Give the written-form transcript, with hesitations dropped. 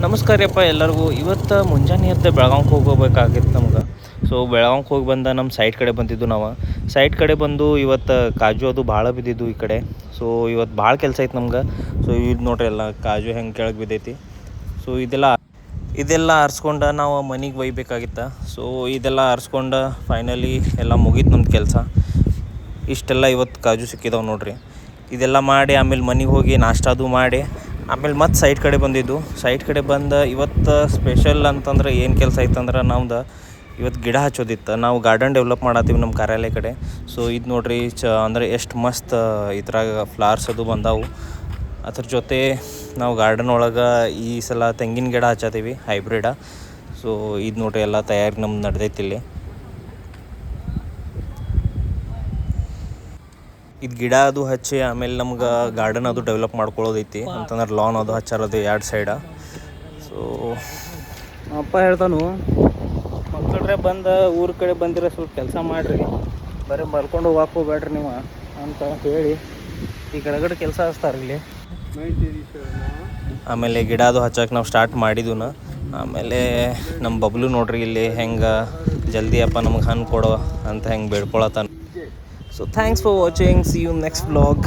ನಮಸ್ಕಾರಪ್ಪ ಎಲ್ಲರಿಗೂ. ಇವತ್ತು ಮುಂಜಾನೆ ಎದ್ದು ಬೆಳಗಾವ್ಗೆ ಹೋಗಬೇಕಾಗಿತ್ತು ನಮ್ಗೆ. ಸೊ ಬೆಳಗಾವ್ಗೆ ಹೋಗಿ ಬಂದ ನಮ್ಮ ಸೈಟ್ ಕಡೆ ಬಂದಿದ್ದು ನಾವು. ಸೈಟ್ ಕಡೆ ಬಂದು ಇವತ್ತು ಕಾಜು ಅದು ಭಾಳ ಬಿದ್ದಿದ್ದು ಈ ಕಡೆ. ಸೊ ಇವತ್ತು ಭಾಳ ಕೆಲಸ ಐತೆ ನಮ್ಗೆ. ಸೊ ಇದು ನೋಡ್ರಿ ಎಲ್ಲ ಕಾಜು ಹೆಂಗೆ ಕೆಳಗೆ ಬಿದ್ದೈತಿ. ಸೊ ಇದೆಲ್ಲ ಆರಿಸ್ಕೊಂಡು ನಾವು ಮನೆಗೆ ಒಯ್ಬೇಕಾಗಿತ್ತು. ಸೊ ಇದೆಲ್ಲ ಆರಿಸ್ಕೊಂಡು ಫೈನಲಿ ಎಲ್ಲ ಮುಗೀತು ನಮ್ದು ಕೆಲಸ. ಇಷ್ಟೆಲ್ಲ ಇವತ್ತು ಕಾಜು ಸಿಕ್ಕಿದಾವೆ ನೋಡ್ರಿ. ಇದೆಲ್ಲ ಮಾಡಿ ಆಮೇಲೆ ಮನೆಗೆ ಹೋಗಿ ನಾಷ್ಟದು ಮಾಡಿ ಆಮೇಲೆ ಮತ್ತೆ ಸೈಟ್ ಕಡೆ ಬಂದಿದ್ದು. ಸೈಟ್ ಕಡೆ ಬಂದು ಇವತ್ತು ಸ್ಪೆಷಲ್ ಅಂತಂದ್ರೆ ಏನು ಕೆಲಸ ಐತಂದ್ರೆ ನಮ್ದು ಇವತ್ತು ಗಿಡ ಹಚ್ಚೋದಿತ್ತು. ನಾವು ಗಾರ್ಡನ್ ಡೆವಲಪ್ ಮಾಡತ್ತೀವಿ ನಮ್ಮ ಕಾರ್ಯಾಲಯ ಕಡೆ. ಸೊ ಇದು ನೋಡ್ರಿ ಅಂದರೆ ಎಷ್ಟು ಮಸ್ತ್ ಇದ್ರಾಗ ಫ್ಲವರ್ಸ್ ಅದು ಬಂದಾವು. ಅದ್ರ ಜೊತೆ ನಾವು ಗಾರ್ಡನ್ ಒಳಗೆ ಈ ಸಲ ತೆಂಗಿನ ಗಿಡ ಹಚ್ಚತ್ತೀವಿ ಹೈಬ್ರಿಡ. ಸೊ ಇದು ನೋಡ್ರಿ ಎಲ್ಲ ತಯಾರಿ ನಮ್ದು ನಡೆದೈತಿ ಇಲ್ಲಿ. ಇದು ಗಿಡ ಅದು ಹಚ್ಚಿ ಆಮೇಲೆ ನಮ್ಗೆ ಗಾರ್ಡನ್ ಅದು ಡೆವಲಪ್ ಮಾಡ್ಕೊಳ್ಳೋದೈತಿ ಅಂತಂದ್ರೆ ಲಾನ್ ಅದು ಹಚ್ಚಾರದು ಎರಡು ಸೈಡ. ಸೊ ಅಪ್ಪ ಹೇಳ್ತಾನು ಮಕ್ಕಳ್ರೆ ಬಂದು ಊರ ಕಡೆ ಬಂದಿರೋ ಸ್ವಲ್ಪ ಕೆಲಸ ಮಾಡಿರಿ, ಬರೀ ಬರ್ಕೊಂಡು ಹೋಗಕ್ಕೆ ಹೋಗ್ಬೇಡ್ರಿ ನೀವು ಅಂತ ಹೇಳಿ ಈ ಕೆಳಗಡೆ ಕೆಲಸ ಹಚ್ತಾರೆ ಇಲ್ಲಿ. ಆಮೇಲೆ ಗಿಡ ಅದು ಹಚ್ಚಕ್ಕೆ ನಾವು ಸ್ಟಾರ್ಟ್ ಮಾಡಿದ್ವಿ. ಆಮೇಲೆ ನಮ್ಮ ಬಬ್ಲು ನೋಡ್ರಿ ಇಲ್ಲಿ ಹೆಂಗೆ ಜಲ್ದಿ ಅಪ್ಪ ನಮ್ಗೆ ಹಣ್ಣು ಕೊಡೋ ಅಂತ ಹೆಂಗೆ ಬೇಡ್ಕೊಳತ್ತಾನ. So thanks for watching. See you next vlog.